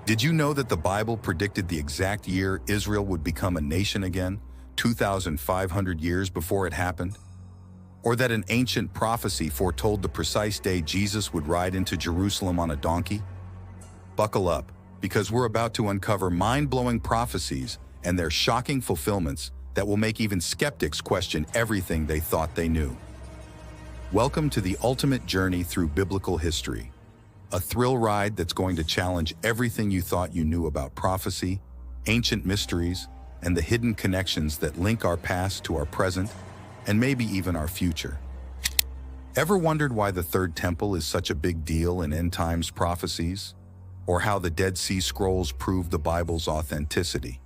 Did you know that the Bible predicted the exact year Israel would become a nation again, 2,500 years before it happened? Or that an ancient prophecy foretold the precise day Jesus would ride into Jerusalem on a donkey? Buckle up, because we're about to uncover mind-blowing prophecies and their shocking fulfillments that will make even skeptics question everything they thought they knew. Welcome to the ultimate journey through biblical history, a thrill ride that's going to challenge everything you thought you knew about prophecy, ancient mysteries, and the hidden connections that link our past to our present, and maybe even our future. Ever wondered why the Third Temple is such a big deal in end times prophecies? Or how the Dead Sea Scrolls prove the Bible's authenticity?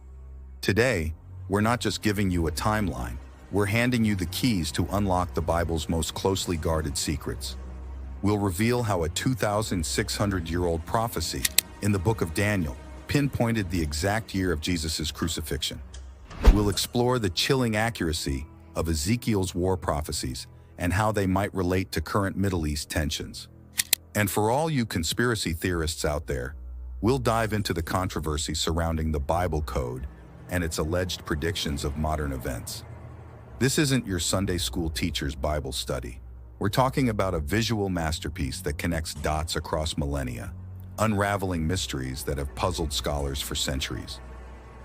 Today, we're not just giving you a timeline, we're handing you the keys to unlock the Bible's most closely guarded secrets. We'll reveal how a 2,600-year-old prophecy in the book of Daniel pinpointed the exact year of Jesus' crucifixion. We'll explore the chilling accuracy of Ezekiel's war prophecies and how they might relate to current Middle East tensions. And for all you conspiracy theorists out there, we'll dive into the controversy surrounding the Bible code and its alleged predictions of modern events. This isn't your Sunday school teacher's Bible study. We're talking about a visual masterpiece that connects dots across millennia, unraveling mysteries that have puzzled scholars for centuries.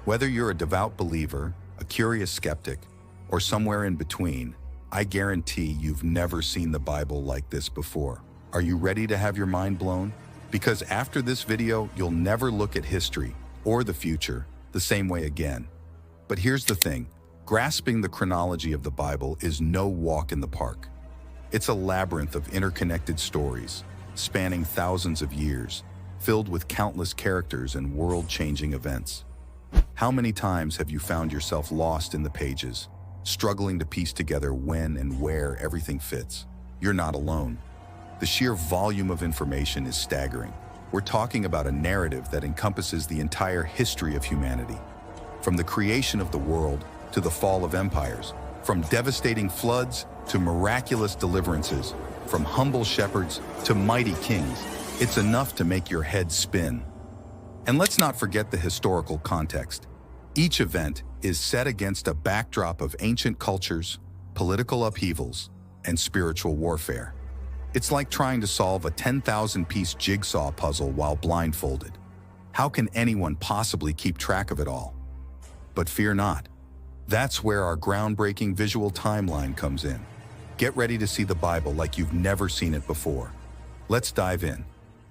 Whether you're a devout believer, a curious skeptic, or somewhere in between, I guarantee you've never seen the Bible like this before. Are you ready to have your mind blown? Because after this video, you'll never look at history or the future the same way again. But here's the thing, grasping the chronology of the Bible is no walk in the park. It's a labyrinth of interconnected stories, spanning thousands of years, filled with countless characters and world-changing events. How many times have you found yourself lost in the pages, struggling to piece together when and where everything fits? You're not alone. The sheer volume of information is staggering. We're talking about a narrative that encompasses the entire history of humanity, from the creation of the world to the fall of empires, from devastating floods to miraculous deliverances, from humble shepherds to mighty kings. It's enough to make your head spin. And let's not forget the historical context. Each event is set against a backdrop of ancient cultures, political upheavals, and spiritual warfare. It's like trying to solve a 10,000-piece jigsaw puzzle while blindfolded. How can anyone possibly keep track of it all? But fear not. That's where our groundbreaking visual timeline comes in. Get ready to see the Bible like you've never seen it before. Let's dive in.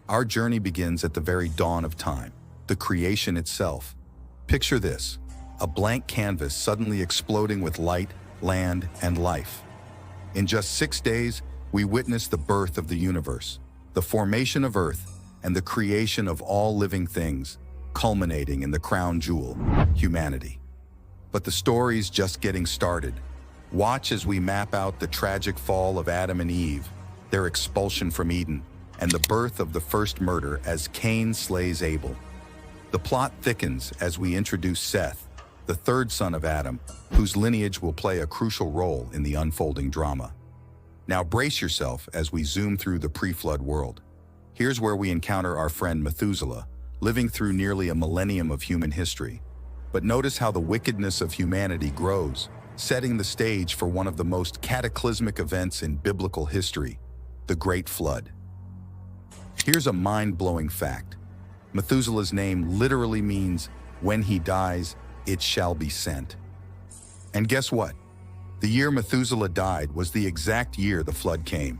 Our journey begins at the very dawn of time, the creation itself. Picture this, a blank canvas suddenly exploding with light, land, and life. In just 6 days, we witness the birth of the universe, the formation of Earth, and the creation of all living things, culminating in the crown jewel, humanity. But the story's just getting started. Watch as we map out the tragic fall of Adam and Eve, their expulsion from Eden, and the birth of the first murder as Cain slays Abel. The plot thickens as we introduce Seth, the third son of Adam, whose lineage will play a crucial role in the unfolding drama. Now brace yourself as we zoom through the pre-flood world. Here's where we encounter our friend Methuselah, living through nearly a millennium of human history. But notice how the wickedness of humanity grows, setting the stage for one of the most cataclysmic events in biblical history, the Great Flood. Here's a mind-blowing fact. Methuselah's name literally means, when he dies, it shall be sent. And guess what? The year Methuselah died was the exact year the flood came.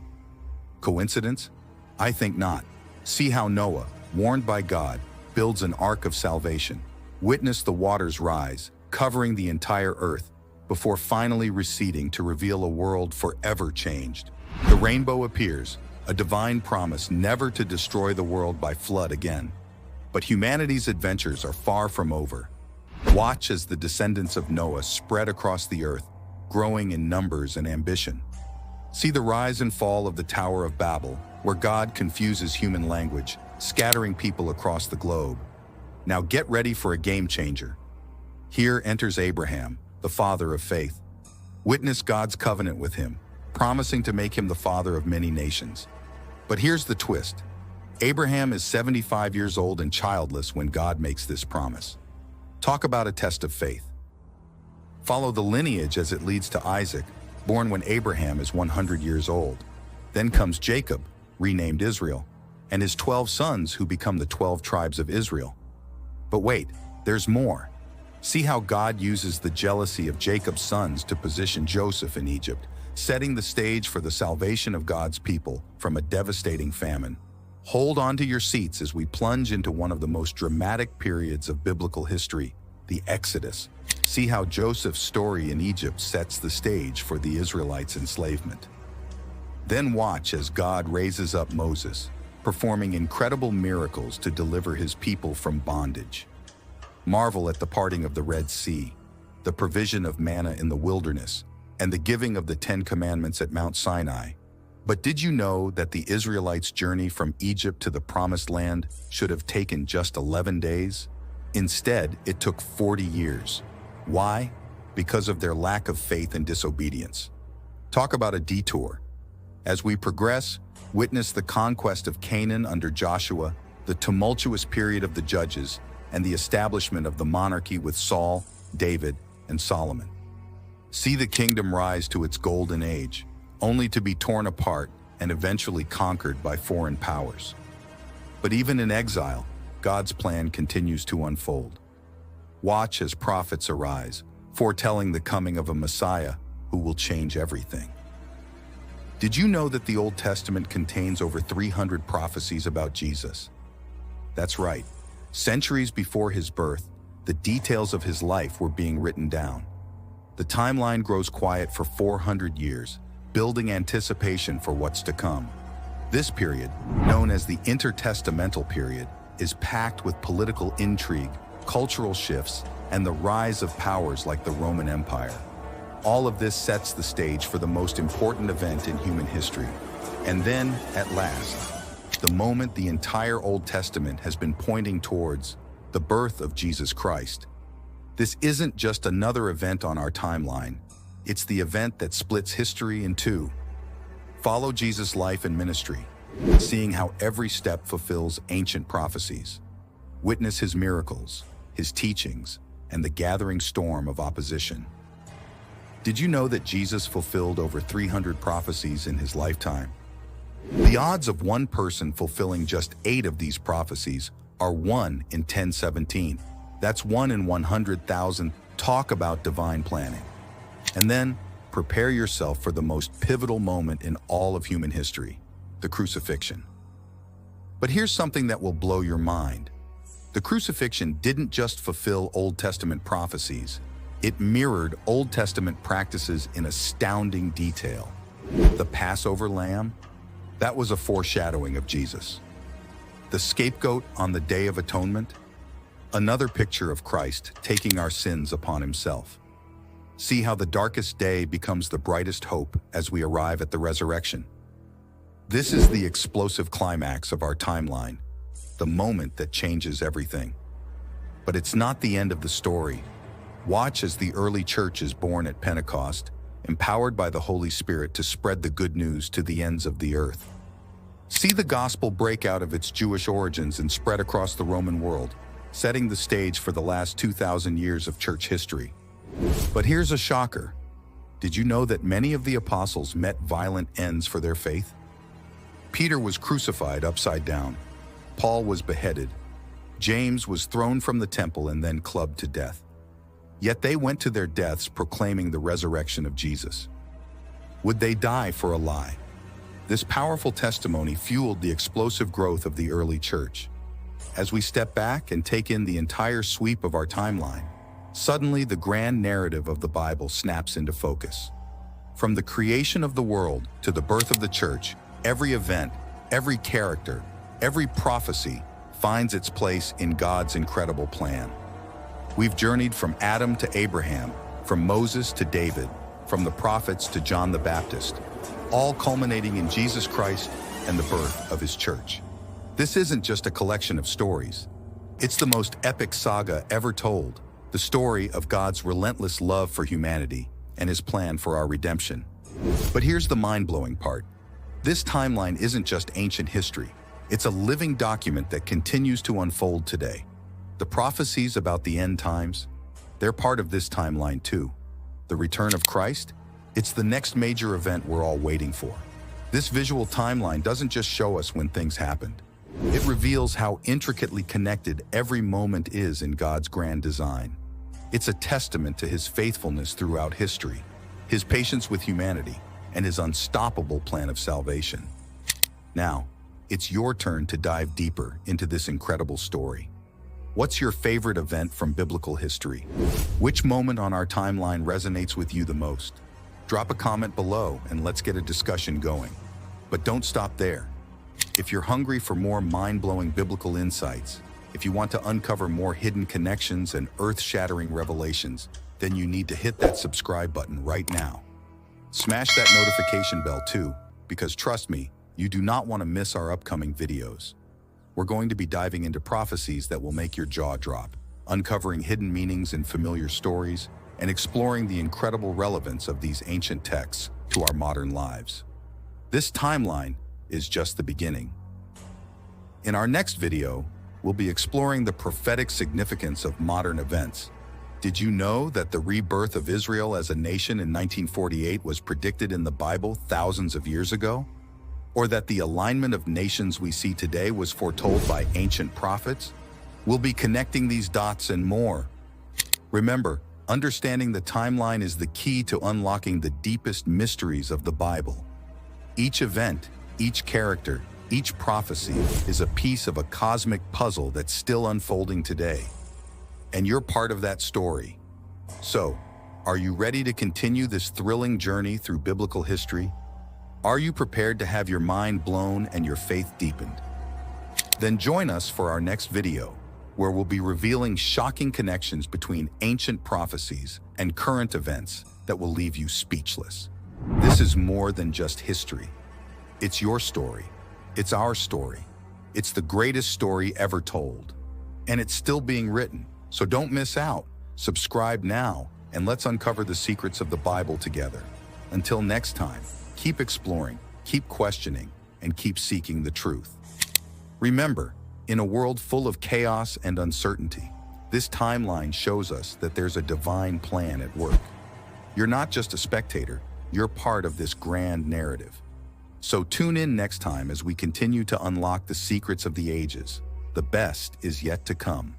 Coincidence? I think not. See how Noah, warned by God, builds an ark of salvation. Witness the waters rise, covering the entire earth, before finally receding to reveal a world forever changed. The rainbow appears, a divine promise never to destroy the world by flood again. But humanity's adventures are far from over. Watch as the descendants of Noah spread across the earth, growing in numbers and ambition. See the rise and fall of the Tower of Babel, where God confuses human language, scattering people across the globe. Now get ready for a game changer. Here enters Abraham, the father of faith. Witness God's covenant with him, promising to make him the father of many nations. But here's the twist. Abraham is 75 years old and childless when God makes this promise. Talk about a test of faith. Follow the lineage as it leads to Isaac, born when Abraham is 100 years old. Then comes Jacob, renamed Israel, and his 12 sons who become the 12 tribes of Israel. But wait, there's more. See how God uses the jealousy of Jacob's sons to position Joseph in Egypt, setting the stage for the salvation of God's people from a devastating famine. Hold on to your seats as we plunge into one of the most dramatic periods of biblical history, the Exodus. See how Joseph's story in Egypt sets the stage for the Israelites' enslavement. Then watch as God raises up Moses, performing incredible miracles to deliver his people from bondage. Marvel at the parting of the Red Sea, the provision of manna in the wilderness, and the giving of the 10 Commandments at Mount Sinai. But did you know that the Israelites' journey from Egypt to the Promised Land should have taken just 11 days? Instead, it took 40 years. Why? Because of their lack of faith and disobedience. Talk about a detour. As we progress, witness the conquest of Canaan under Joshua, the tumultuous period of the Judges, and the establishment of the monarchy with Saul, David, and Solomon. See the kingdom rise to its golden age, only to be torn apart and eventually conquered by foreign powers. But even in exile, God's plan continues to unfold. Watch as prophets arise, foretelling the coming of a Messiah who will change everything. Did you know that the Old Testament contains over 300 prophecies about Jesus? That's right. Centuries before his birth, the details of his life were being written down. The timeline grows quiet for 400 years, building anticipation for what's to come. This period, known as the intertestamental period, is packed with political intrigue, cultural shifts, and the rise of powers like the Roman Empire. All of this sets the stage for the most important event in human history. And then, at last, the moment the entire Old Testament has been pointing towards, the birth of Jesus Christ. This isn't just another event on our timeline. It's the event that splits history in two. Follow Jesus' life and ministry, seeing how every step fulfills ancient prophecies. Witness his miracles, his teachings, and the gathering storm of opposition. Did you know that Jesus fulfilled over 300 prophecies in his lifetime? The odds of one person fulfilling just 8 of these prophecies are 1 in 1017. That's 1 in 100,000. Talk about divine planning. And then, prepare yourself for the most pivotal moment in all of human history, the crucifixion. But here's something that will blow your mind. The crucifixion didn't just fulfill Old Testament prophecies. It mirrored Old Testament practices in astounding detail. The Passover lamb, that was a foreshadowing of Jesus. The scapegoat on the Day of Atonement, another picture of Christ taking our sins upon himself. See how the darkest day becomes the brightest hope as we arrive at the resurrection. This is the explosive climax of our timeline, the moment that changes everything. But it's not the end of the story. Watch as the early church is born at Pentecost, empowered by the Holy Spirit to spread the good news to the ends of the earth. See the gospel break out of its Jewish origins and spread across the Roman world, setting the stage for the last 2,000 years of church history. But here's a shocker. Did you know that many of the apostles met violent ends for their faith? Peter was crucified upside down. Paul was beheaded. James was thrown from the temple and then clubbed to death. Yet they went to their deaths proclaiming the resurrection of Jesus. Would they die for a lie? This powerful testimony fueled the explosive growth of the early church. As we step back and take in the entire sweep of our timeline, suddenly the grand narrative of the Bible snaps into focus. From the creation of the world to the birth of the church, every event, every character, every prophecy finds its place in God's incredible plan. We've journeyed from Adam to Abraham, from Moses to David, from the prophets to John the Baptist, all culminating in Jesus Christ and the birth of his church. This isn't just a collection of stories. It's the most epic saga ever told, the story of God's relentless love for humanity and his plan for our redemption. But here's the mind-blowing part. This timeline isn't just ancient history. It's a living document that continues to unfold today. The prophecies about the end times, they're part of this timeline too. The return of Christ? It's the next major event we're all waiting for. This visual timeline doesn't just show us when things happened. It reveals how intricately connected every moment is in God's grand design. It's a testament to His faithfulness throughout history, His patience with humanity, and His unstoppable plan of salvation. Now, it's your turn to dive deeper into this incredible story. What's your favorite event from biblical history? Which moment on our timeline resonates with you the most? Drop a comment below and let's get a discussion going. But don't stop there. If you're hungry for more mind-blowing biblical insights, if you want to uncover more hidden connections and earth-shattering revelations, then you need to hit that subscribe button right now. Smash that notification bell too, because trust me, you do not want to miss our upcoming videos. We're going to be diving into prophecies that will make your jaw drop, uncovering hidden meanings in familiar stories, and exploring the incredible relevance of these ancient texts to our modern lives. This timeline is just the beginning. In our next video, we'll be exploring the prophetic significance of modern events. Did you know that the rebirth of Israel as a nation in 1948 was predicted in the Bible thousands of years ago? Or that the alignment of nations we see today was foretold by ancient prophets? We'll be connecting these dots and more. Remember, understanding the timeline is the key to unlocking the deepest mysteries of the Bible. Each event, each character, each prophecy is a piece of a cosmic puzzle that's still unfolding today. And you're part of that story. So, are you ready to continue this thrilling journey through biblical history? Are you prepared to have your mind blown and your faith deepened? Then join us for our next video, where we'll be revealing shocking connections between ancient prophecies and current events that will leave you speechless. This is more than just history. It's your story. It's our story. It's the greatest story ever told. And it's still being written, so don't miss out. Subscribe now, and let's uncover the secrets of the Bible together. Until next time, keep exploring, keep questioning, and keep seeking the truth. Remember, in a world full of chaos and uncertainty, this timeline shows us that there's a divine plan at work. You're not just a spectator, you're part of this grand narrative. So tune in next time as we continue to unlock the secrets of the ages. The best is yet to come.